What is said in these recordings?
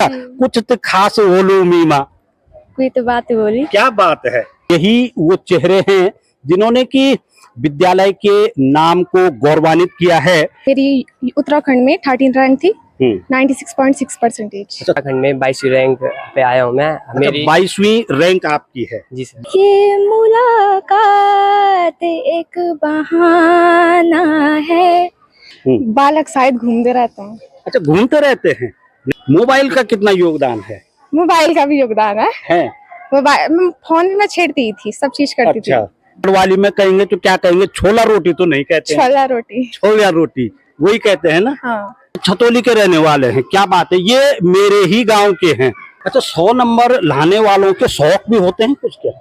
कुछ तो खास बोलो मीमा। कोई तो बात बोली। क्या बात है। यही वो चेहरे हैं जिन्होंने कि विद्यालय के नाम को गौरवान्वित किया है। मेरी उत्तराखंड में 13 रैंक थी, 96.6%। उत्तराखंड में 22वीं रैंक पे आया हूँ मैं। मेरी 22वीं रैंक आपकी है जी सर। ये मुलाकात एक बहाना है। बालक शायद घूमते रहते हैं। अच्छा, घूमते रहते हैं। मोबाइल का कितना योगदान है? मोबाइल का भी योगदान है। मोबाइल फोन में छेड़ती थी, सब चीज करती थी। वाली में कहेंगे तो क्या कहेंगे? छोला रोटी तो नहीं कहते हैं। छोला रोटी, छोला रोटी वही कहते हैं ना। हाँ। छतौली के रहने वाले हैं, क्या बात है। ये मेरे ही गांव के हैं। अच्छा, 100 नंबर लाने वालों के शौक भी होते हैं कुछ क्या?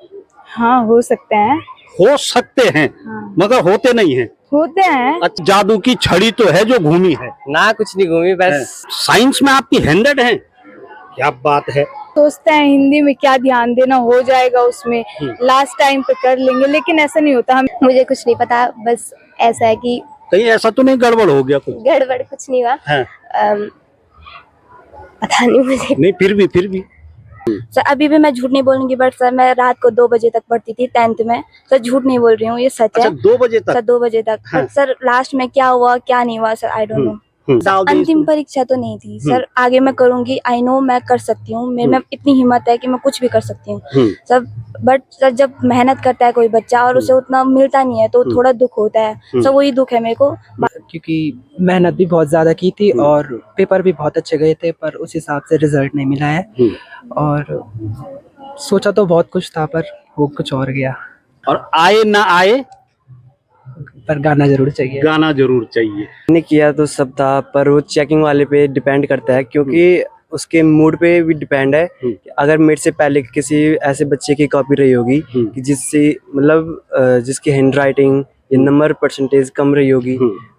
हाँ, हो सकते हैं। हो सकते हैं, हाँ। मगर होते नहीं हैं। होते हैं। अच्छा, जादू की छड़ी तो है जो घूमी है ना? कुछ नहीं घूमी, बस। साइंस में आपकी 100 है। क्या बात है। सोचते हैं हिंदी में क्या ध्यान देना, हो जाएगा उसमें, लास्ट टाइम पे कर लेंगे, लेकिन ऐसा नहीं होता। मुझे कुछ नहीं पता, बस ऐसा है कि कहीं ऐसा तो नहीं गड़बड़ हो गया? कुछ गड़बड़ कुछ नहीं हुआ। पता नहीं मुझे। नहीं, फिर भी सर अभी भी मैं झूठ नहीं बोलूंगी, बट सर मैं रात को 2 बजे तक पढ़ती थी 10th में। सर झूठ नहीं बोल रही हूँ, ये सच है। अच्छा, 2 बजे तक? सर 2 बजे तक। हाँ। सर लास्ट में क्या हुआ क्या नहीं हुआ सर, आई डोंट नो। अंतिम परीक्षा तो नहीं थी सर, आगे मैं करूंगी। आई नो मैं कर सकती हूँ, मेरे में इतनी हिम्मत है कि मैं कुछ भी कर सकती हूँ सर। बट सर जब मेहनत करता है कोई बच्चा और उसे उतना मिलता नहीं है तो थोड़ा दुख होता है सर, वही दुख है मेरे को। क्योंकि मेहनत भी बहुत ज़्यादा की थी और पेपर भी बहुत अच्छे गए थे, पर उस हिसाब से रिजल्ट नहीं मिला है। और सोचा तो बहुत कुछ था, पर वो कुछ और गया। और आए ना आए, पर गाना जरूर चाहिए। गाना जरूर चाहिए। मैंने किया तो सब था, पर वो चेकिंग वाले पे डिपेंड करता है, क्योंकि उसके मूड पे भी डिपेंड है। अगर मेरे से पहले किसी ऐसे बच्चे की कॉपी रही होगी कि जिससे मतलब जिसकी हैंड राइटिंग या नंबर परसेंटेज कम रही होगी,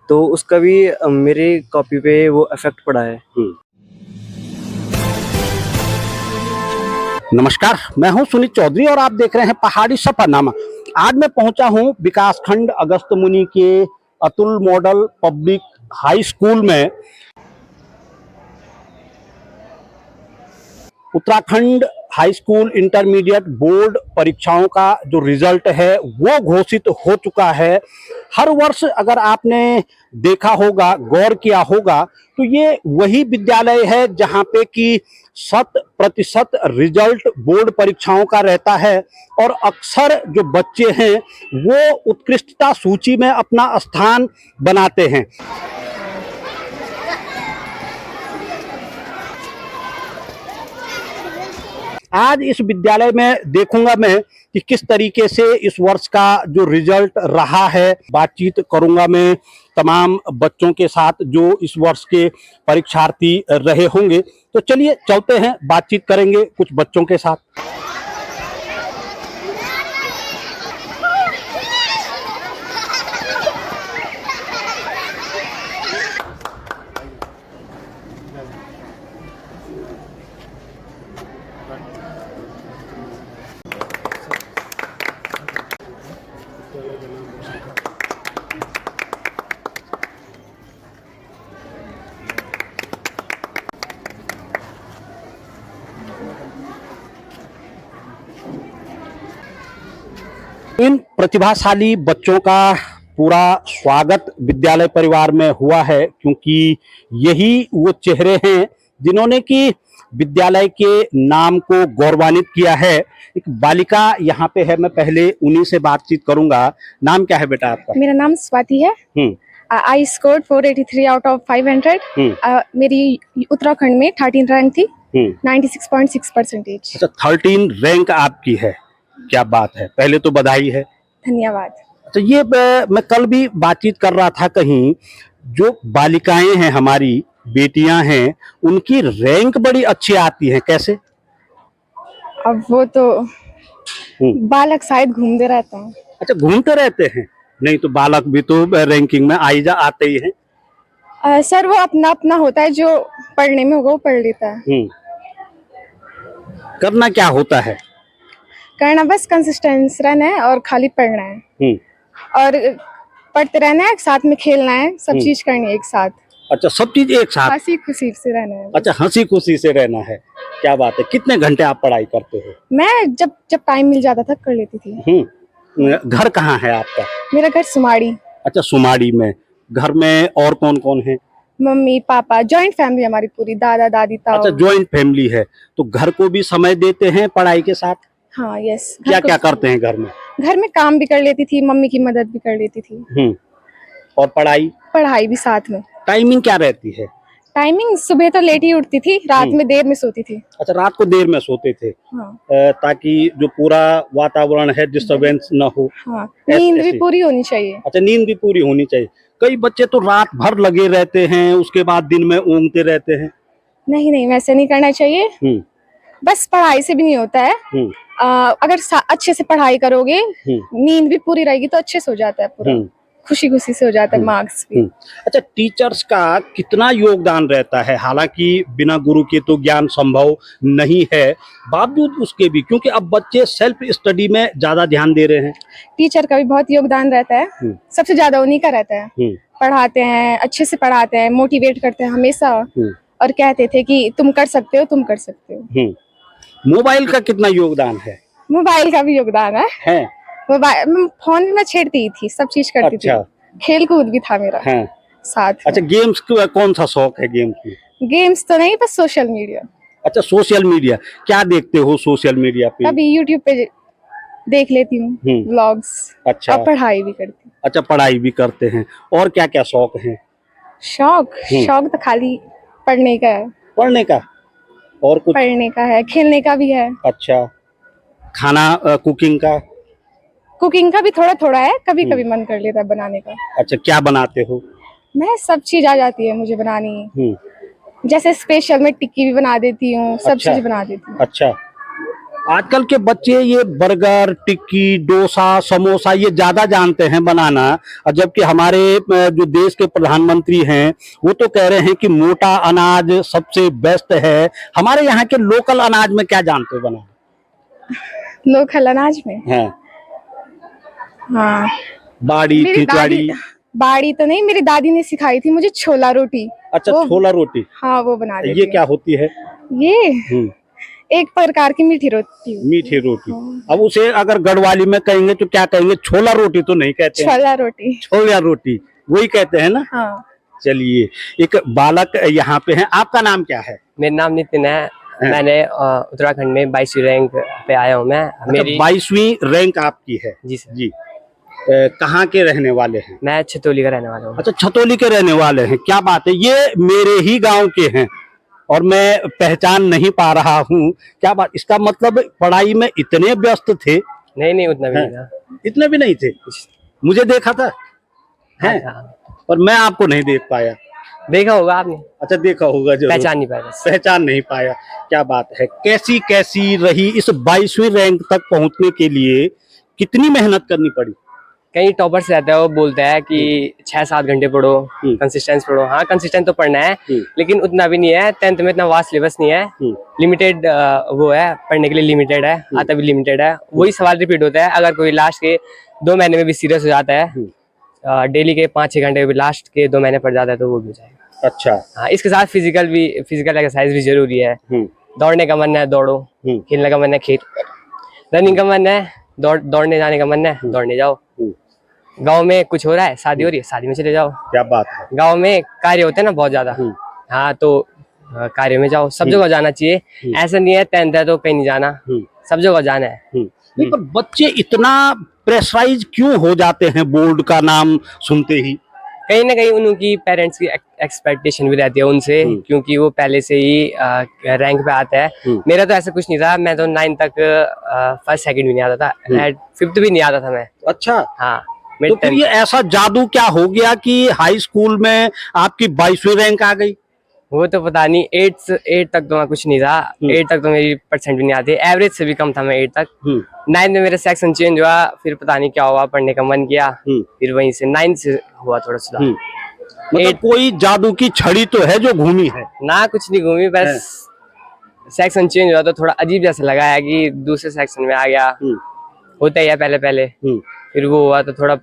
तो उसका भी मेरे कॉपी पे वो इफेक्ट पड़ा है। नमस्कार, मैं हूं सुनीत चौधरी और आप देख रहे हैं पहाड़ी सफरनामा। आज मैं पहुंचा हूं विकासखंड अगस्त्यमुनि के Atul model public high school में। Uttarakhand high school intermediate board परीक्षाओं का जो रिजल्ट है वो घोषित हो चुका है। हर वर्ष अगर आपने देखा होगा, गौर किया होगा, तो ये वही विद्यालय है जहां पे कि 100% रिजल्ट बोर्ड परीक्षाओं का रहता है और अक्सर जो बच्चे हैं वो उत्कृष्टता सूची में अपना स्थान बनाते हैं। आज इस विद्यालय में देखूंगा मैं कि किस तरीके से इस वर्ष का जो रिजल्ट रहा है। बातचीत करूंगा मैं तमाम बच्चों के साथ जो इस वर्ष के परीक्षार्थी रहे होंगे। तो चलिए चलते हैं, बातचीत करेंगे कुछ बच्चों के साथ। इन प्रतिभाशाली बच्चों का पूरा स्वागत विद्यालय परिवार में हुआ है, क्योंकि यही वो चेहरे हैं जिन्होंने कि विद्यालय के नाम को गौरवान्वित किया है। एक बालिका यहाँ पे है, मैं पहले उन्हीं से बातचीत करूंगा। नाम क्या है बेटा आपका? मेरा नाम स्वाति है। I scored 483 out of 500। मेरी उत्तराखंड में 13 रैंक थी, 96.6%। अच्छा, 13 रैंक आपकी है। क्या बात है, पहले तो बधाई है। धन्यवाद। तो ये मैं कल भी बातचीत कर रहा था, कहीं जो बालिकाएं हैं, हमारी बेटियां हैं, उनकी रैंक बड़ी अच्छी आती है, कैसे? अब वो तो बालक शायद घूमते रहते हैं। अच्छा, घूमते रहते हैं। नहीं तो बालक भी तो रैंकिंग में आते ही हैं। सर वो अपना अपना होता है, जो पढ़ने में होगा वो पढ़ लेता है। करना क्या होता है? करना बस कंसिस्टेंस रहना है और खाली पढ़ना है और पढ़ते रहना है, साथ में खेलना है, सब चीज करनी है एक साथ। अच्छा, सब चीज एक साथ। हंसी खुशी से रहना है। अच्छा, हंसी खुशी से रहना है, क्या बात है। कितने घंटे आप पढ़ाई करते हो? मैं जब जब टाइम मिल जाता था कर लेती थी। घर कहाँ है आपका? मेरा घर सुमाड़ी। अच्छा, सुमाड़ी में। घर में और कौन कौन है? मम्मी पापा, जॉइंट फैमिली हमारी पूरी, दादा दादी ताऊ। अच्छा, ज्वाइंट फैमिली है, तो घर को भी समय देते हैं पढ़ाई के साथ? हाँ, यस। क्या क्या करते हैं घर में? घर में काम भी कर लेती थी, मम्मी की मदद भी कर लेती थी। और पढ़ाई? पढ़ाई भी साथ में। टाइमिंग क्या रहती है? टाइमिंग सुबह तो लेट ही उठती थी, रात में देर में सोती थी। अच्छा, रात को देर में सोते थे। हाँ। ताकि जो पूरा वातावरण है डिस्टरबेंस ना हो। हाँ, नींद भी पूरी होनी चाहिए। अच्छा, नींद भी पूरी होनी चाहिए। कई बच्चे तो रात भर लगे रहते हैं, उसके बाद दिन में ऊँघते रहते हैं। नहीं नहीं, वैसे नहीं करना चाहिए। बस पढ़ाई से भी नहीं होता है। अगर अच्छे से पढ़ाई करोगे, नींद भी पूरी रहेगी तो अच्छे से हो जाता है पूरा, खुशी खुशी से हो जाता है मार्क्स भी। अच्छा, टीचर्स का कितना योगदान रहता है? हालांकि बिना गुरु के तो ज्ञान संभव नहीं है, बावजूद उसके भी, क्योंकि अब बच्चे सेल्फ स्टडी में ज्यादा ध्यान दे रहे हैं। टीचर का भी बहुत योगदान रहता है, सबसे ज्यादा उन्हीं का रहता है। पढ़ाते हैं, अच्छे से पढ़ाते हैं, मोटिवेट करते हैं हमेशा, और कहते थे कि तुम कर सकते हो, तुम कर सकते हो। मोबाइल का कितना योगदान है? मोबाइल का भी योगदान है। मोबाइल फोन में मैं छेड़ती थी, सब चीज करती थी। खेल कूद भी था मेरा साथ में। अच्छा, गेम्स कौन सा शौक है गेम्स में? गेम्स तो नहीं, बस सोशल मीडिया। अच्छा, सोशल मीडिया क्या देखते हो सोशल मीडिया पे? कभी यूट्यूब पे देख लेती हूँ व्लॉग्स। अच्छा, और पढ़ाई भी करती हूँ। अच्छा, पढ़ाई भी करते हैं। और क्या क्या शौक है? शौक तो खाली पढ़ने का है। पढ़ने का? और कुछ? पढ़ने का है, खेलने का भी है। अच्छा, खाना कुकिंग का? कुकिंग का भी थोड़ा थोड़ा है, कभी कभी मन कर लेता है बनाने का। अच्छा, क्या बनाते हो? मैं सब चीज आ जाती है मुझे बनानी। जैसे स्पेशल मैं टिक्की भी बना देती हूँ, सब चीज बना देती हूँ। अच्छा, आजकल के बच्चे ये बर्गर, टिक्की, डोसा, समोसा ये ज्यादा जानते हैं बनाना, और जबकि हमारे जो देश के प्रधानमंत्री हैं वो तो कह रहे हैं कि मोटा अनाज सबसे बेस्ट है। हमारे यहाँ के लोकल अनाज में क्या जानते हो बनाना? लोकल अनाज में हाँ, बाड़ी, खिचड़ी? बाड़ी तो नहीं, मेरी दादी ने सिखाई थी मुझे छोला रोटी। अच्छा, छोला रोटी? हाँ, वो बना देती ये क्या होती है? ये एक प्रकार की मीठी रोटी। मीठी रोटी। अब उसे अगर गढ़वाली में कहेंगे तो क्या कहेंगे? छोला रोटी तो नहीं कहते हैं। छोला रोटी। छोला रोटी वही कहते हैं ना? हाँ। चलिए, एक बालक यहाँ पे है, आपका नाम क्या है? मेरा नाम नितिन है। मैंने उत्तराखंड में 22वीं रैंक पे आया हूँ मैं। मेरी 22वीं रैंक आपकी है? जी सर। जी। कहाँ के रहने वाले हैं? मैं छतौली का रहने वाला हूँ। अच्छा, छतौली के रहने वाले हैं, क्या बात है। ये मेरे ही गांव के हैं और मैं पहचान नहीं पा रहा हूँ, क्या बात। इसका मतलब पढ़ाई में इतने व्यस्त थे? नहीं, उतना भी नहीं था। इतने भी नहीं थे? मुझे देखा था है, और मैं आपको नहीं देख पाया। देखा होगा आपने? अच्छा, देखा होगा जरूर। पहचान नहीं पाया। पहचान नहीं पाया, क्या बात है। कैसी कैसी रही इस 22वीं रैंक तक पहुंचने के लिए? कितनी मेहनत करनी पड़ी? कई टॉपर्स रहता है, वो बोलता है कि 6-7 घंटे पढ़ो, कंसिस्टेंस पढ़ो। हाँ, कंसिस्टेंट तो पढ़ना है, लेकिन उतना भी नहीं है। 10th में इतना वास्ट सिलेबस नहीं है, लिमिटेड वो है, पढ़ने के लिए लिमिटेड है, आता भी लिमिटेड है। वही सवाल रिपीट होता है। अगर कोई लास्ट के 2 महीने में भी सीरियस हो जाता है, डेली के 5-6 घंटे भी लास्ट के 2 महीने पढ़ जाता है, तो वो भी हो जाएगा। अच्छा। हाँ, इसके साथ फिजिकल एक्सरसाइज भी जरूरी है। दौड़ने का मन है दौड़ो, खेलने का मन है खेल, रनिंग का मन है दौड़ने जाने का मन है दौड़ने जाओ। गांव में कुछ हो रहा है, शादी हो रही है, शादी में चले जाओ। क्या बात है। गांव में कार्य होते हैं ना बहुत ज्यादा। हाँ, तो कार्य में जाओ, सब जगह जाना चाहिए। ऐसा नहीं है 10th है तो कहीं नहीं जाना, सब जगह जाना है। नहीं, पर बच्चे इतना प्रेशराइज क्यों हो जाते हैं बोर्ड का नाम सुनते ही? कहीं ना कहीं उनकी पेरेंट्स की एक्सपेक्टेशन भी रहती है उनसे, क्योंकि वो पहले से ही रैंक पे आता है। मेरा तो ऐसा कुछ नहीं था, मैं तो 9 तक फर्स्ट सेकंड भी नहीं आता था, 5th भी नहीं आता था मैं। अच्छा। हाँ, तो फिर ये ऐसा जादू क्या हो गया कि हाई स्कूल में आपकी 22वीं रैंक आ गई? वो तो पता नहीं। 8 तक तो मैं कुछ नहीं था, 8 तक तो मेरी परसेंट भी नहीं आती, एवरेज से भी कम था मैं 8 तक। 9th में मेरा सेक्शन चेंज हुआ, फिर पता नहीं क्या हुआ, पढ़ने का मन किया, फिर वहीं से 9th से हुआ थोड़ा सुधार। मतलब कोई जादू की छड़ी तो है जो घूमी है ना? कुछ नहीं घूमी, बस सेक्शन चेंज हुआ तो थोड़ा अजीब जैसा लगा है कि दूसरे सेक्शन में आ गया। होता ही है पहले, फिर वो हुआ तो थोड़ा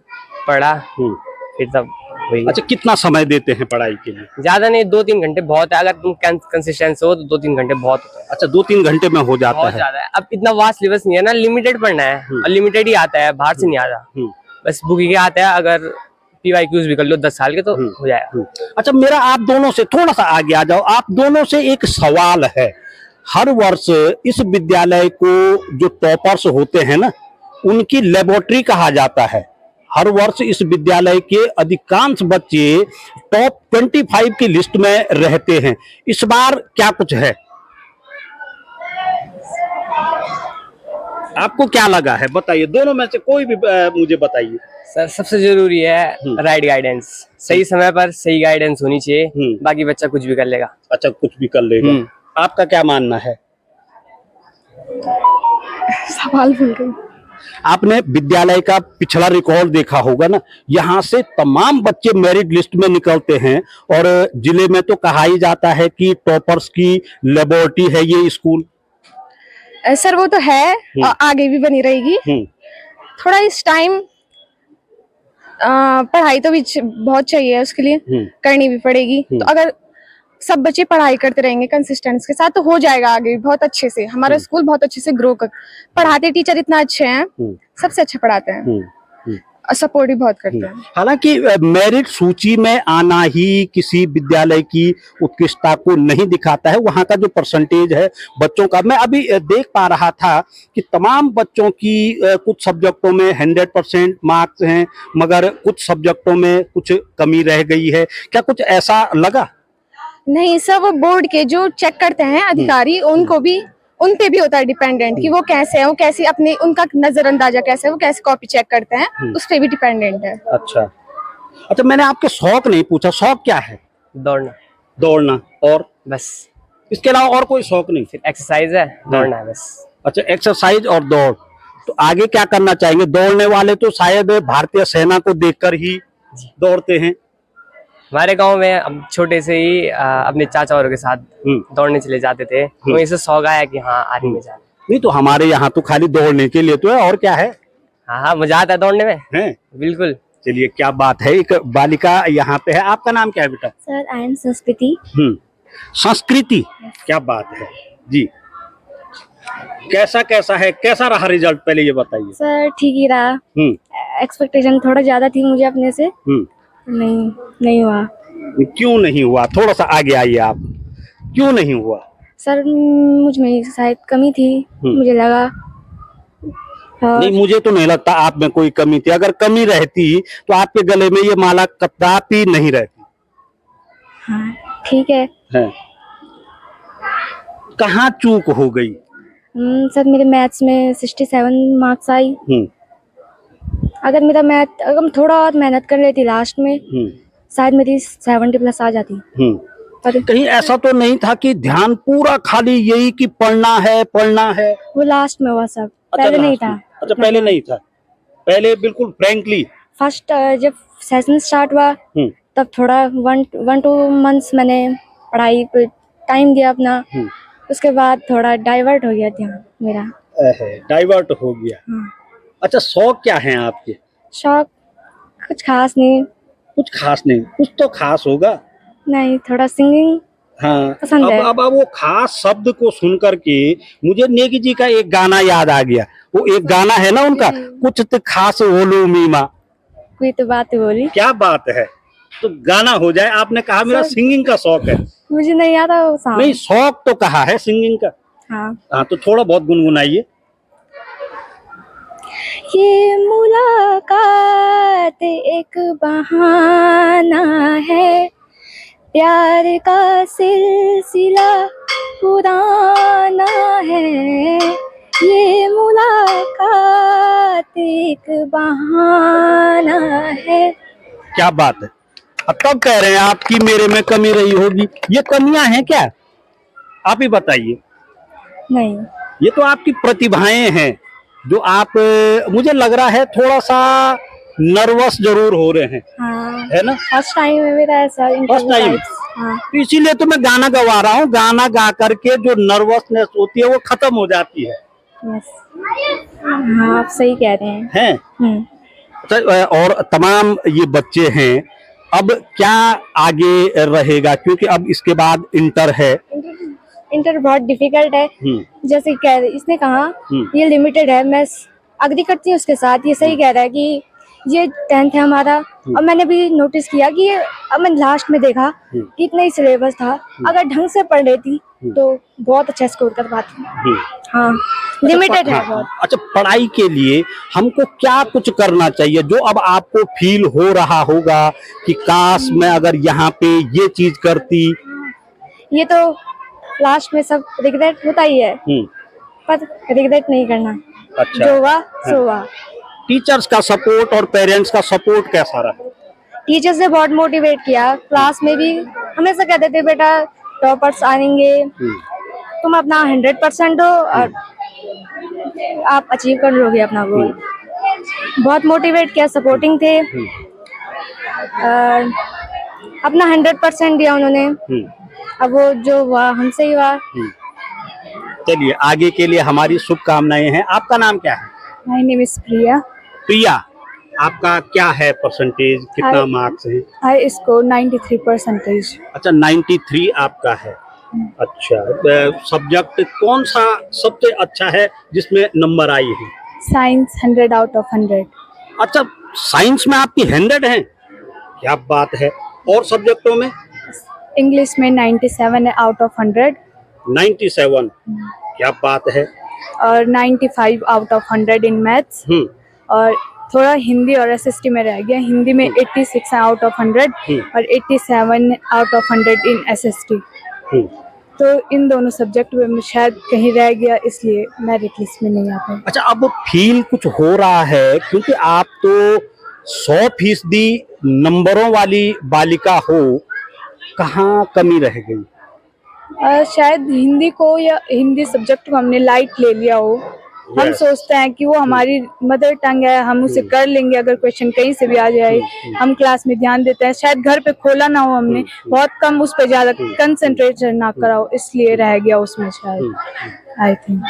पढ़ा, फिर तब वही अच्छा, कितना समय देते हैं पढ़ाई के लिए? ज्यादा नहीं, 2-3 घंटे बहुत है। अगर तुम कंसिस्टेंस हो तो 2-3 घंटे बहुत होता है। अच्छा, 2-3 घंटे में हो जाता बहुत है। ज्यादा है। अब इतना वास्ट सिलेबस नहीं है ना, लिमिटेड पढ़ना है और लिमिटेड ही आता है, बाहर से नहीं आता। बस बुक ही आता है। अगर PYQs भी कर लो 10 साल के तो हो जाएगा। अच्छा, मेरा आप दोनों से थोड़ा सा आगे आ जाओ। आप दोनों से एक सवाल है। हर वर्ष इस विद्यालय को जो टॉपर्स होते हैं ना, उनकी लेबोरेटरी कहा जाता है। हर वर्ष इस विद्यालय के अधिकांश बच्चे टॉप 25 की लिस्ट में रहते हैं। इस बार क्या कुछ है? आपको क्या लगा है, बताइए। दोनों में से कोई भी मुझे बताइए। सर, सबसे जरूरी है राइट गाइडेंस। सही समय पर सही गाइडेंस होनी चाहिए, बाकी बच्चा कुछ भी कर लेगा। अच्छा, कुछ भी कर लेगा। आपका क्या मानना है? सवाल भूल गई। आपने विद्यालय का पिछला रिकॉर्ड देखा होगा ना, यहाँ से तमाम बच्चे मेरिट लिस्ट में निकलते हैं और जिले में तो कहा ही जाता है कि टॉपर्स की लेबोरेटरी है ये स्कूल। सर वो तो है और आगे भी बनी रहेगी। थोड़ा इस टाइम पढ़ाई तो भी बहुत चाहिए, उसके लिए करनी भी पड़ेगी। तो अगर सब बच्चे पढ़ाई करते रहेंगे कंसिस्टेंस के साथ तो हो जाएगा आगे भी बहुत अच्छे से। हमारा स्कूल बहुत अच्छे से ग्रो कर, पढ़ाते टीचर इतना अच्छे हैं, सबसे अच्छे पढ़ाते हैं और सपोर्ट भी बहुत करते हैं। हालांकि मेरिट सूची में आना ही किसी विद्यालय की उत्कृष्टता को नहीं दिखाता है, वहां का जो परसेंटेज है बच्चों का। मैं अभी देख पा रहा था कि तमाम बच्चों की कुछ सब्जेक्टों में 100% मार्क्स हैं, मगर कुछ सब्जेक्टों में कुछ कमी रह गई है। क्या कुछ ऐसा लगा? नहीं सर, वो बोर्ड के जो चेक करते हैं अधिकारी, उनको भी उन पे भी होता है डिपेंडेंट कि वो कैसे है, वो कैसे अपने उनका नजर अंदाजा कैसे है, वो कैसे कॉपी चेक करते हैं, उस पे भी डिपेंडेंट है। अच्छा अच्छा, मैंने आपके शौक नहीं पूछा, शौक क्या है? दौड़ना। दौड़ना। और बस इसके अलावा और कोई शौक नहीं? फिर एक्सरसाइज है, दौड़ना है बस। अच्छा, एक्सरसाइज और दौड़। तो आगे क्या करना चाहेंगे? दौड़ने वाले तो शायद भारतीय सेना को देखकर ही दौड़ते हैं। हमारे गांव में अब छोटे से ही अपने चाचा और के साथ दौड़ने चले जाते थे, वहीं से शौक आया कि हाँ आर्मी में जाना। नहीं तो हमारे यहाँ तो खाली दौड़ने के लिए तो है, और क्या है? हाँ, मजा आता है दौड़ने में। है बिल्कुल। चलिए, क्या बात है। एक बालिका यहाँ पे है। आपका नाम क्या है बेटा? सर, आई एम संस्कृति। संस्कृति, क्या बात है जी। कैसा है, कैसा रहा रिजल्ट, पहले ये बताइए। सर, ठीक ही रहा। एक्सपेक्टेशन थोड़ा ज्यादा थी मुझे अपने से। नहीं हुआ। क्यों नहीं हुआ? थोड़ा सा आगे आइए आप। क्यों नहीं हुआ? सर, मुझ में शायद कमी थी, मुझे लगा। नहीं, मुझे तो नहीं लगता आप में कोई कमी थी। अगर कमी रहती तो आपके गले में ये माला कदापि नहीं रहती। हाँ, ठीक है। कहाँ चूक हो गई? सर, मेरे मैथ्स में 67 मार्क्स आई। अगर अगर थोड़ा और मेहनत कर लेती लास्ट में, शायद मेरी 70+ आ जाती। पर कहीं ऐसा तो नहीं था कि ध्यान पूरा खाली यही कि पढ़ना है? वो लास्ट में हुआ सब। पहले नहीं था। अच्छा, पहले नहीं था। पहले बिल्कुल फ्रैंकली फर्स्ट जब सेशन स्टार्ट हुआ तब थोड़ा 1-2 मंथ्स मैंने पढ़ाई पे टाइम दिया अपना। उसके बाद थोड़ा डाइवर्ट हो गया ध्यान मेरा। डाइवर्ट हो गया। अच्छा, शौक क्या है आपके? शौक कुछ खास नहीं। कुछ खास नहीं? कुछ तो खास होगा। नहीं, थोड़ा सिंगिंग पसंद है। अब वो खास शब्द को सुनकर के मुझे नेगी जी का एक गाना याद आ गया। वो एक गाना है ना उनका, कुछ तो खास बोलू मीमा। कोई तो बात बोली। क्या बात है, तो गाना हो जाए। आपने कहा मेरा सिंगिंग का शौक है। मुझे नहीं आता वो सॉन्ग। नहीं, शौक तो कहा है सिंगिंग का। हाँ, तो थोड़ा बहुत गुनगुनाइए। ये मुलाकात एक बहाना है, प्यार का सिलसिला पुराना है। ये मुलाकात एक बहाना है। क्या बात है। अब तब कह रहे हैं आप कि मेरे में कमी रही होगी। ये कमियां हैं क्या? आप ही बताइए। नहीं, ये तो आपकी प्रतिभाएं हैं जो आप, मुझे लग रहा है थोड़ा सा नर्वस जरूर हो रहे हैं। हाँ, है ना? फर्स्ट टाइम है मेरा ऐसा। First time. हाँ, तो इसीलिए तो मैं गाना गवा रहा हूँ। गाना गा करके जो नर्वसनेस होती है वो खत्म हो जाती है। यस। हाँ, आप सही कह रहे हैं। हैं? और तमाम ये बच्चे हैं। अब क्या आगे रहेगा, क्योंकि अब इसके बाद इंटर है। इंटर बहुत डिफिकल्ट है। जैसे कह रहे इसने कहा ये लिमिटेड है, मैं अग्री करती हूँ उसके साथ। ये सही कह रहा है कि ये 10th है हमारा। और मैंने भी नोटिस किया कि अब मैं लास्ट में देखा कि इतना ही सिलेबस था, अगर ढंग से पढ़ लेती तो बहुत अच्छा स्कोर कर पाती। हाँ, लिमिटेड है बहुत। अच्छा, पढ़ाई के लिए हमको क्या कुछ करना चाहिए, जो अब आपको फील हो रहा होगा कि काश मैं अगर यहाँ पे ये चीज करती? ये तो लास्ट में सब रिग्रेट होता ही है, पर रिग्रेट नहीं करना। अच्छा, जो हुआ सो हुआ। टीचर्स का सपोर्ट और पेरेंट्स का सपोर्ट कैसा रहा? टीचर्स ने बहुत मोटिवेट किया, क्लास में भी हमेशा कहते थे बेटा टॉपर्स आएंगे, तुम अपना 100% दो और आप अचीव कर लोगे अपना गोल। बहुत मोटिवेट किया, सपोर्टिंग थे और अपना 100% दिया उन्होंने। अब वो जो हुआ हमसे ही हुआ। चलिए, आगे के लिए हमारी शुभकामनाएं हैं। आपका नाम क्या है? माय नेम इज प्रिया। प्रिया, आपका क्या है परसेंटेज, कितना मार्क्स है? I score 93%। अच्छा, 93 आपका है। अच्छा, सब्जेक्ट कौन सा सबसे अच्छा है जिसमें नंबर आई है? Science 100 out of 100। अच्छा, साइंस में आपकी 100 है, क्या बात है। और सब्जेक्टों में? इंग्लिश में 97 है आउट ऑफ 100। 97, क्या बात है। और 95 आउट ऑफ 100 इन मैथ्स। और थोड़ा हिंदी और एसएसटी में रह गया। हिंदी में 86 आउट ऑफ 100 और 87 आउट ऑफ 100 इन एसएसटी। तो इन दोनों सब्जेक्ट में शायद कहीं रह गया, इसलिए मेरिट लिस्ट में नहीं आ पाई। अच्छा, अब फील कुछ हो रहा है, क्योंकि आप तो 100% नंबरों वाली बालिका हो, कहाँ कमी रह गई? शायद हिंदी को या हिंदी सब्जेक्ट को हमने लाइट ले लिया हो। हम सोचते हैं कि वो हमारी मदर टंग है, हम उसे कर लेंगे, अगर क्वेश्चन कहीं से भी आ जाए। हम क्लास में ध्यान देते हैं, शायद घर पे खोला ना हो हमने, बहुत कम उस पर ज्यादा कंसंट्रेशन ना करा हो, इसलिए रह गया उसमें शायद, आई थिंक।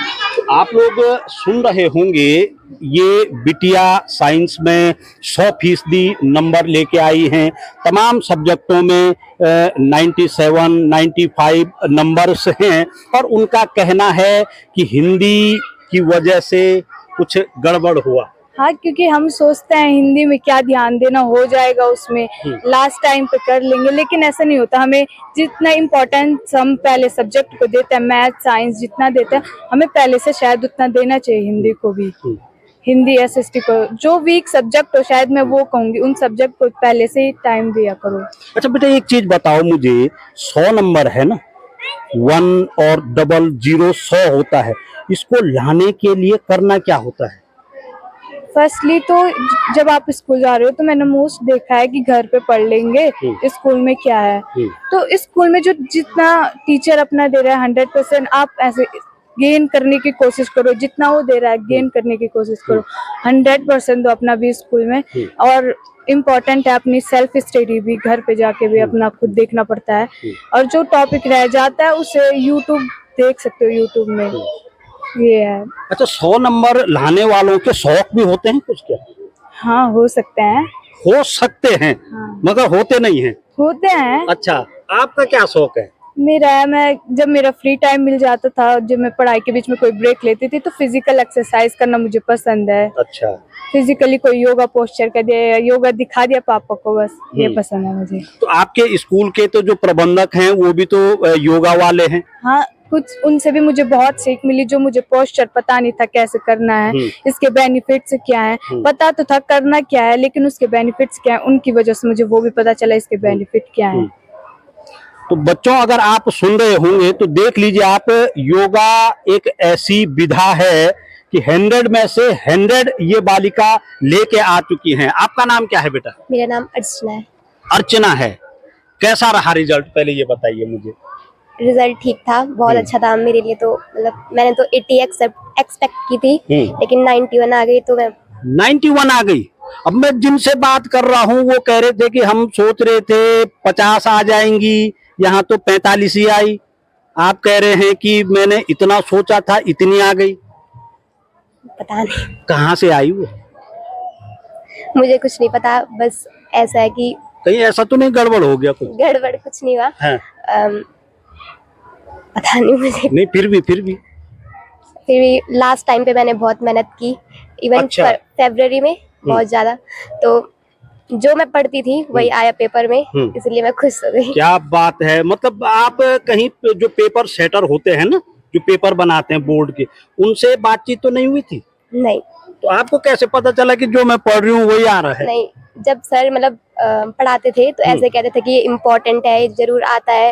आप लोग सुन रहे होंगे, ये बिटिया साइंस में 100% नंबर लेके आई हैं। तमाम सब्जेक्टों में 97, 95 नंबर्स हैं, और उनका कहना है कि हिंदी की वजह से कुछ गड़बड़ हुआ। हाँ, क्योंकि हम सोचते हैं हिंदी में क्या ध्यान देना, हो जाएगा उसमें, लास्ट टाइम पे कर लेंगे, लेकिन ऐसा नहीं होता। हमें जितना इम्पोर्टेंस हम पहले सब्जेक्ट को देते हैं, मैथ साइंस जितना देते हैं, हमें पहले से शायद उतना देना चाहिए हिंदी को भी। हिंदी एसएसटी को जो वीक सब्जेक्ट हो, शायद मैं वो कहूंगी, उन सब्जेक्ट को पहले से ही टाइम दिया करो। अच्छा बेटा, एक चीज बताओ मुझे, 100 नंबर है ना, 1 और 00 100 होता है, इसको लाने के लिए करना क्या होता है? फर्स्टली तो जब आप स्कूल जा रहे हो तो मैंने मोस्ट देखा है कि घर पे पढ़ लेंगे, स्कूल में क्या है। तो स्कूल में जो जितना टीचर अपना दे रहा है 100%, आप ऐसे गेन करने की कोशिश करो, जितना वो दे रहा है गेन करने की कोशिश करो। 100% दो अपना भी स्कूल में। और इम्पोर्टेंट है अपनी सेल्फ स्टडी भी, घर पे जाके भी अपना खुद देखना पड़ता है। और जो टॉपिक रह जाता है उसे यूट्यूब देख सकते हो, यूट्यूब में ये है। अच्छा, 100 नंबर लाने वालों के शौक भी होते हैं कुछ क्या? हाँ, हो सकते हैं। हो सकते हैं, मगर होते नहीं हैं। होते हैं। अच्छा, आपका क्या शौक है? मैं जब मेरा फ्री टाइम मिल जाता था, जब मैं पढ़ाई के बीच में कोई ब्रेक लेती थी, तो फिजिकल एक्सरसाइज करना मुझे पसंद है। अच्छा, फिजिकली कोई योगा पोस्चर कर दिया, योगा दिखा दिया पापा को, बस ये पसंद है मुझे। तो आपके स्कूल के तो जो प्रबंधक हैं वो भी तो योगा वाले हैं? हाँ, कुछ उनसे भी मुझे बहुत सीख मिली, जो मुझे पोस्चर पता नहीं था कैसे करना है, इसके बेनिफिट्स क्या है। पता तो था करना क्या है, लेकिन उसके बेनिफिट्स क्या है, उनकी वजह से मुझे वो भी पता चला इसके बेनिफिट क्या है। तो बच्चों, अगर आप सुन रहे होंगे तो देख लीजिए आप, योगा एक ऐसी विधा है कि 100 में से 100 ये बालिका लेके आ चुकी हैं। आपका नाम क्या है बेटा? मेरा नाम अर्चना है। अर्चना है। कैसा रहा रिजल्ट, पहले ये बताइए मुझे। रिजल्ट ठीक था, बहुत अच्छा था मेरे लिए। तो मतलब मैंने तो 80 एक्सपेक्ट की थी, लेकिन 91 आ गई। तो मैं 91 आ गई। अब मैं जिनसे बात कर रहा हूँ वो कह रहे थे कि हम सोच रहे थे 50 आ जाएंगी, यहाँ तो 45 ही आई। आप कह रहे हैं कि मैंने इतना सोचा था, इतनी आ गई। पता नहीं कहाँ से आई वो? मुझे कुछ नहीं पता, बस ऐसा है कि कहीं ऐसा तो नहीं गड़बड़ हो गया कुछ? गड़बड़ कुछ नहीं हुआ। हाँ। पता नहीं मुझे, नहीं फिर भी फिर भी लास्ट टाइम पे मैंने बहुत मेहनत की, इवन अच्छा। फरवरी में बहुत ज्यादा, तो जो मैं पढ़ती थी वही आया पेपर में, इसलिए मैं खुश हो गई। क्या बात है। मतलब आप कहीं पे जो पेपर सेटर होते हैं ना, जो पेपर बनाते हैं बोर्ड के, उनसे बातचीत तो नहीं हुई थी? नहीं तो आपको कैसे पता चला कि जो मैं पढ़ रही हूँ वही आ रहा है? नहीं, जब सर मतलब पढ़ाते थे तो ऐसे कहते थे कि ये इम्पोर्टेंट है, ये जरूर आता है।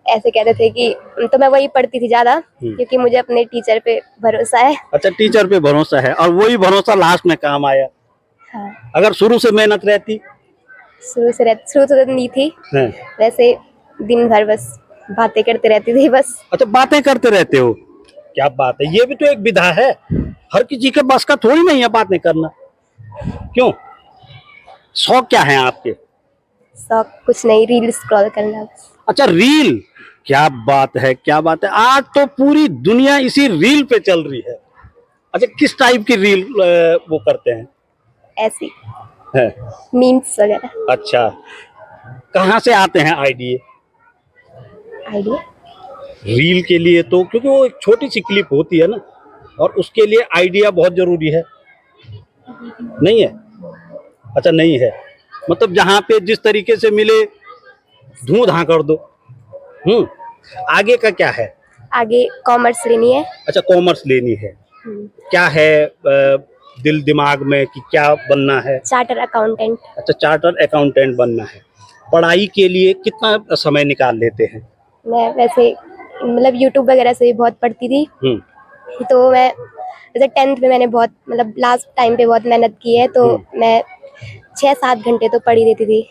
ऐसे कहते थे कि, तो मैं वही पढ़ती थी ज्यादा, क्योंकि मुझे अपने टीचर पे भरोसा है। अच्छा, टीचर पे भरोसा है, और वही भरोसा लास्ट में काम आया। हाँ। अगर शुरू से मेहनत रहती? शुरू तो नहीं थी, वैसे दिन भर बस बातें करते रहती थी बस। अच्छा, बातें करते रहते हो, क्या बात है। ये भी तो एक विधा है, हर किसी के बस का थोड़ी नहीं है बातें करना। क्यों, शौक क्या है आपके? शौक कुछ नहीं, रील स्क्रॉल करना बस। अच्छा, रील, क्या बात है, क्या बात है। आज तो पूरी दुनिया इसी रील पे चल रही है। अच्छा, किस टाइप की रील वो करते हैं? ऐसी है। मीम्स वगैरह। अच्छा, कहाँ से आते हैं आइडिया आइडिया? रील के लिए? तो क्योंकि वो एक छोटी सी क्लिप होती है ना, और उसके लिए आइडिया बहुत जरूरी है। नहीं है? अच्छा, नहीं है। मतलब जहाँ पे जिस तरीके से मिले धूम-धाम कर दो। आगे का क्या है? आगे कॉमर्स लेनी है। अच्छा, कॉमर्स लेनी है। क्या है दिल दिमाग में कि क्या बनना है? Charter accountant. अच्छा, चार्टर अकाउंटेंट बनना है। पढ़ाई के लिए कितना समय निकाल लेते हैं? मैं वैसे मतलब यूट्यूब वगैरह से भी बहुत पढ़ती थी, तो मैं जैसे 10th में मैंने बहुत मतलब लास्ट टाइम पे बहुत मेहनत की है, तो मैं 6-7 घंटे तो पढ़ी देती थी,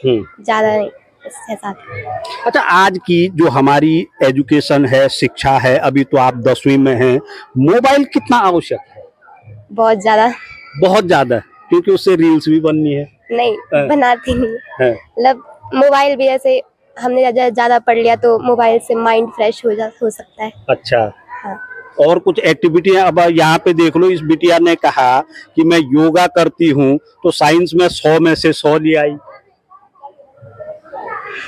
ज्यादा नहीं, 6-7। अच्छा, आज की जो हमारी एजुकेशन है, शिक्षा है, अभी तो आप 10वीं में हैं, मोबाइल कितना आवश्यक है? बहुत ज्यादा। बहुत ज्यादा, क्योंकि उससे रील्स भी बननी है। नहीं, बनाती नहीं मतलब मोबाइल भी ऐसे हमने ज्यादा पढ़ लिया तो मोबाइल से माइंड फ्रेश हो सकता है। अच्छा। हाँ। और कुछ एक्टिविटी है? अब यहाँ पे देख लो, इस बिटिया ने कहा कि मैं योगा करती हूँ, तो साइंस में 100 में से 100 ले आई।